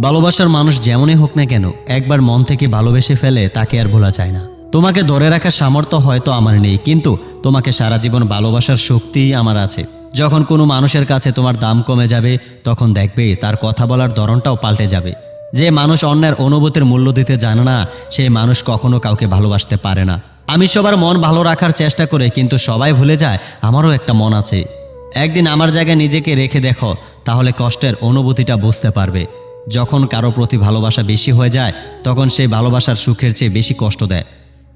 ভালোবাসার মানুষ যেমনই হোক না কেন, একবার মন থেকে ভালোবেসে ফেলে তাকে আর ভোলা যায় না। তোমাকে ধরে রাখার সামর্থ্য হয়তো আমার নেই, কিন্তু তোমাকে সারা জীবন ভালোবাসার শক্তি আমার আছে। যখন কোনো মানুষের কাছে তোমার দাম কমে যাবে, তখন দেখবে তার কথা বলার ধরনটাও পাল্টে যাবে। যে মানুষ অন্যের অনুভূতির মূল্য দিতে জানে না, সেই মানুষ কখনো কাউকে ভালোবাসতে পারে না। আমি সবার মন ভালো রাখার চেষ্টা করে, কিন্তু সবাই ভুলে যায় আমারও একটা মন আছে। একদিন আমার জায়গায় নিজেকে রেখে দেখো, তাহলে কষ্টের অনুভূতিটা বুঝতে পারবে। যখন কারো প্রতি ভালোবাসা বেশি হয়ে যায়, তখন সেই ভালোবাসার সুখের চেয়ে বেশি কষ্ট দেয়।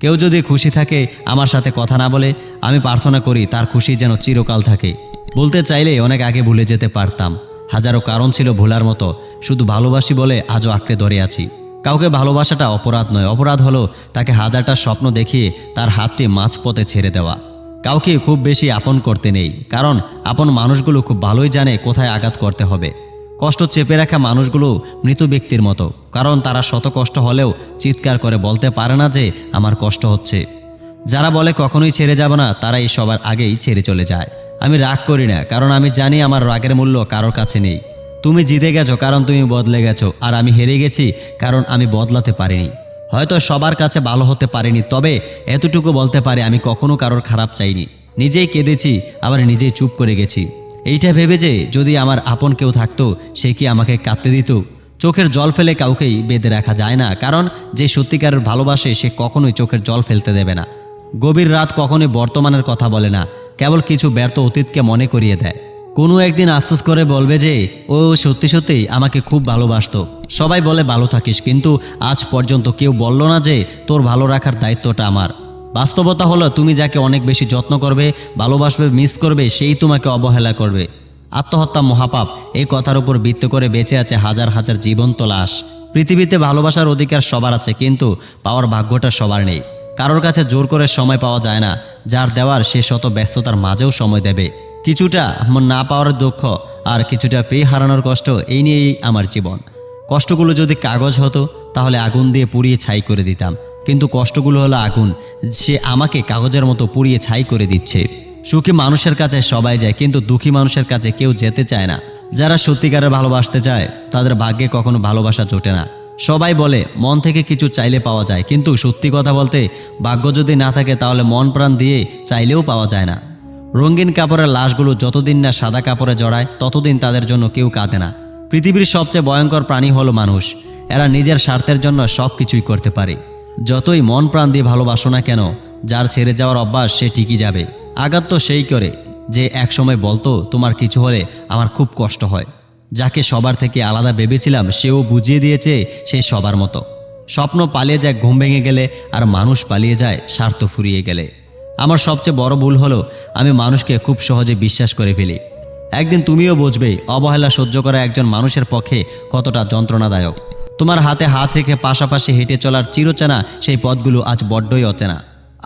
কেউ যদি খুশি থাকে আমার সাথে কথা না বলে, আমি প্রার্থনা করি তার খুশি যেন চিরকাল থাকে। বলতে চাইলে অনেক আগে ভুলে যেতে পারতাম, হাজারো কারণ ছিল ভোলার মতো, শুধু ভালোবাসি বলে আজও আঁকড়ে ধরে আছি। কাউকে ভালোবাসাটা অপরাধ নয়, অপরাধ হলো তাকে হাজারটা স্বপ্ন দেখিয়ে তার হাতটি মাঝপথে ছেড়ে দেওয়া। কাউকে খুব বেশি আপন করতে নেই, কারণ আপন মানুষগুলো খুব ভালোই জানে কোথায় আঘাত করতে হবে। কষ্ট চেপে রাখা মানুষগুলো মৃত ব্যক্তির মতো, কারণ তারা শত কষ্ট হলেও চিৎকার করে বলতে পারে না যে আমার কষ্ট হচ্ছে। যারা বলে কখনোই ছেড়ে যাব না, তারাই সবার আগেই ছেড়ে চলে যায়। আমি রাগ করি না, কারণ আমি জানি আমার রাগের মূল্য কারোর কাছে নেই। তুমি জিতে গেছো কারণ তুমি বদলে গেছো, আর আমি হেরে গেছি কারণ আমি বদলাতে পারিনি। হয়তো সবার কাছে ভালো হতে পারিনি, তবে এতটুকু বলতে পারি আমি কখনো কারোর খারাপ চাইনি। নিজেই কেঁদেছি, আবার নিজেই চুপ করে গেছি, এইটা ভেবে যে যদি আমার আপন কেউ থাকতো, সে কি আমাকে কাঁদতে দিত? চোখের জল ফেলে কাউকেই বেঁধে রাখা যায় না, কারণ যে সত্যিকারের ভালোবাসে সে কখনোই চোখের জল ফেলতে দেবে না। গভীর রাত কখনোই বর্তমানের কথা বলে না, কেবল কিছু ব্যর্থ অতীতকে মনে করিয়ে দেয়। কোনো একদিন আফসোস করে বলবে যে ও সত্যি সত্যিই আমাকে খুব ভালোবাসতো। সবাই বলে ভালো থাকিস, কিন্তু আজ পর্যন্ত কেউ বলল না যে তোর ভালো রাখার দায়িত্বটা আমার। বাস্তবতা হলো তুমি যাকে অনেক বেশি যত্ন করবে, ভালোবাসবে, মিস করবে, সেই তোমাকে অবহেলা করবে। আত্মহত্যা মহাপাপ, এই কথার উপর ভিত্তি করে বেঁচে আছে হাজার হাজার জীবন্ত লাশ। পৃথিবীতে ভালোবাসার অধিকার সবার আছে, কিন্তু পাওয়ার ভাগ্যটা সবার নেই। কারোর কাছে জোর করে সময় পাওয়া যায় না, যার দেওয়ার সে শত ব্যস্ততার মাঝেও সময় দেবে। কিছুটা না পাওয়ার দুঃখ, আর কিছুটা পেয়ে হারানোর কষ্ট, এই নিয়েই আমার জীবন। কষ্টগুলো যদি কাগজ হতো তাহলে আগুন দিয়ে পুড়িয়ে ছাই করে দিতাম, কিন্তু কষ্টগুলো হলো আগুন, সে আমাকে কাগজের মতো পুড়িয়ে ছাই করে দিচ্ছে। সুখী মানুষের কাছে সবাই যায়, কিন্তু দুঃখী মানুষের কাছে কেউ যেতে চায় না। যারা সত্যিকারের ভালোবাসতে চায় তাদের ভাগ্যে কখনো ভালোবাসা জোটে না। সবাই বলে মন থেকে কিছু চাইলে পাওয়া যায়, কিন্তু সত্যি কথা বলতে ভাগ্য যদি না থাকে তাহলে মন প্রাণ দিয়ে চাইলেও পাওয়া যায় না। রঙিন কাপড়ের লাশগুলো যতদিন না সাদা কাপড়ে জড়ায়, ততদিন তাদের জন্য কেউ কাঁদে না। পৃথিবীর সবচেয়ে ভয়ঙ্কর প্রাণী হলো মানুষ। এরা নিজের স্বার্থের জন্য সব কিছুই করতে পারে। যতই মন প্রাণ দিয়ে ভালোবাসো না কেন, যার ছেড়ে যাওয়ার অভ্যাস সে ঠিকই যাবে। আঘাত তো সেই করে যে একসময় বলতো তোমার কিছু হলে আমার খুব কষ্ট হয়। যাকে সবার থেকে আলাদা ভেবেছিলাম, সেও বুঝিয়ে দিয়েছে সে সবার মতো। স্বপ্ন পালিয়ে যায় ঘুম ভেঙে গেলে, আর মানুষ পালিয়ে যায় স্বার্থ ফুরিয়ে গেলে। আমার সবচেয়ে বড় ভুল হলো আমি মানুষকে খুব সহজে বিশ্বাস করে ফেলি। একদিন তুমিও বুঝবে অবহেলা সহ্য করা একজন মানুষের পক্ষে কতটা যন্ত্রণাদায়ক। তোমার হাতে হাত রেখে পাশাপাশি হেঁটে চলার চিরচেনা সেই পথগুলো আজ বড্ডই অচেনা।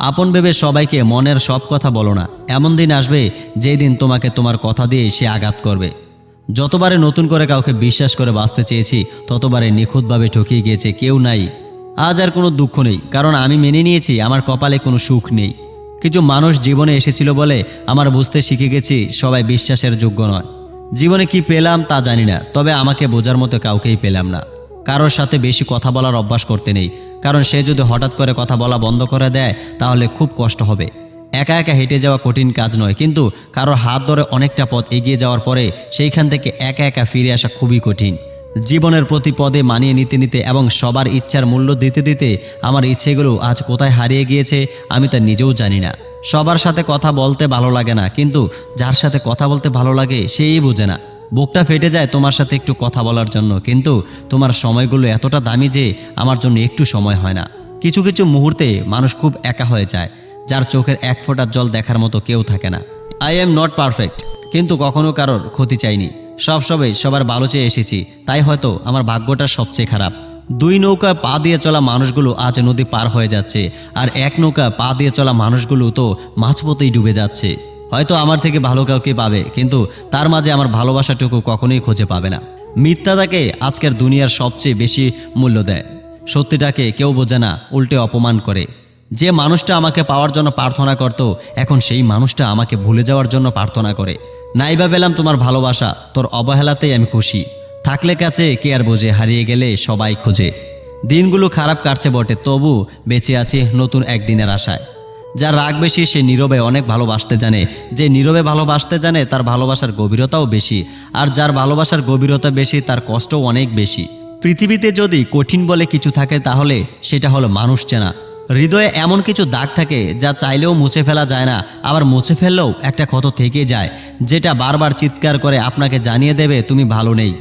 আপন ভেবে সবাইকে মনের সব কথা বলো না। এমন দিন আসবে যেই দিন তোমাকে তোমার কথা দিয়ে সে আঘাত করবে। যতবারে নতুন করে কাউকে বিশ্বাস করে বাঁচতে চেয়েছি, ততবারে নিখুঁতভাবে ঠকিয়ে গিয়েছে কেউ নাই। আজ আর কোনো দুঃখ নেই, কারণ আমি মেনে নিয়েছি আমার কপালে কোনো সুখ নেই। কিছু মানুষ জীবনে এসেছিল বলে আমার বুঝতে শিখে গেছি সবাই বিশ্বাসের যোগ্য নয়। জীবনে কি পেলাম তা জানি না, তবে আমাকে বোঝার মতো কাউকেই পেলাম না। কারোর সাথে বেশি কথা বলার অভ্যাস করতে নেই, কারণ সে যদি হঠাৎ করে কথা বলা বন্ধ করে দেয় তাহলে খুব কষ্ট হবে। একা একা হেঁটে যাওয়া কঠিন কাজ নয়, কিন্তু কারোর হাত ধরে অনেকটা পথ এগিয়ে যাওয়ার পরে সেইখান থেকে একা একা ফিরে আসা খুবই কঠিন। জীবনের প্রতি পদে মানিয়ে নিতে নিতে এবং সবার ইচ্ছার মূল্য দিতে দিতে আমার ইচ্ছেগুলো আজ কোথায় হারিয়ে গিয়েছে আমি তা নিজেও জানি না। সবার সাথে কথা বলতে ভালো লাগে না, কিন্তু যার সাথে কথা বলতে ভালো লাগে সেই বোঝে না। বুকটা ফেটে যায় তোমার সাথে একটু কথা বলার জন্য, কিন্তু তোমার সময়গুলো এতটা দামি যে আমার জন্য একটু সময় হয় না। কিছু কিছু মুহূর্তে মানুষ খুব একা হয়ে যায়, যার চোখের এক ফোঁটা জল দেখার মতো কেউ থাকে না। আই এম নট পারফেক্ট, কিন্তু কখনো কারোর ক্ষতি চাইনি। সবসময় সবার ভালো চেয়ে এসেছি, তাই হয়তো আমার ভাগ্যটা সবচেয়ে খারাপ। দুই নৌকা পা দিয়ে চলা মানুষগুলো আজ নদী পার হয়ে যাচ্ছে, আর এক নৌকা পা দিয়ে চলা মানুষগুলো তো মাঝপথেই ডুবে যাচ্ছে। হয়তো আমার থেকে ভালো কাউকে পাবে, কিন্তু তার মাঝে আমার ভালোবাসাটুকু কখনোই খুঁজে পাবে না। মিথ্যাটাকে আজকের দুনিয়ার সবচেয়ে বেশি মূল্য দেয়, সত্যিটাকে কেউ বোঝে না, উল্টে অপমান করে। যে মানুষটা আমাকে পাওয়ার জন্য প্রার্থনা করত, এখন সেই মানুষটা আমাকে ভুলে যাওয়ার জন্য প্রার্থনা করে। নাইবা পেলাম তোমার ভালোবাসা, তোর অবহেলাতেই আমি খুশি। থাকলে কাছে কে আর বোঝে, হারিয়ে গেলে সবাই খোঁজে। দিনগুলো খারাপ কাটছে বটে, তবু বেঁচে আছি নতুন একদিনের আশায়। যার রাগ বেশি সে নীরবে অনেক ভালোবাসতে জানে, যে নীরবে ভালোবাসতে জানে তার ভালোবাসার গভীরতাও বেশি, আর যার ভালোবাসার গভীরতা বেশি তার কষ্টও অনেক বেশি। পৃথিবীতে যদি কঠিন বলে কিছু থাকে তাহলে সেটা হলো মানুষ চেনা। হৃদয়ে এমন কিছু দাগ থাকে যা চাইলেও মুছে ফেলা যায় না, আবার মুছে ফেললেও একটা ক্ষত থেকে যায়, যেটা বারবার চিৎকার করে আপনাকে জানিয়ে দেবে তুমি ভালো নেই।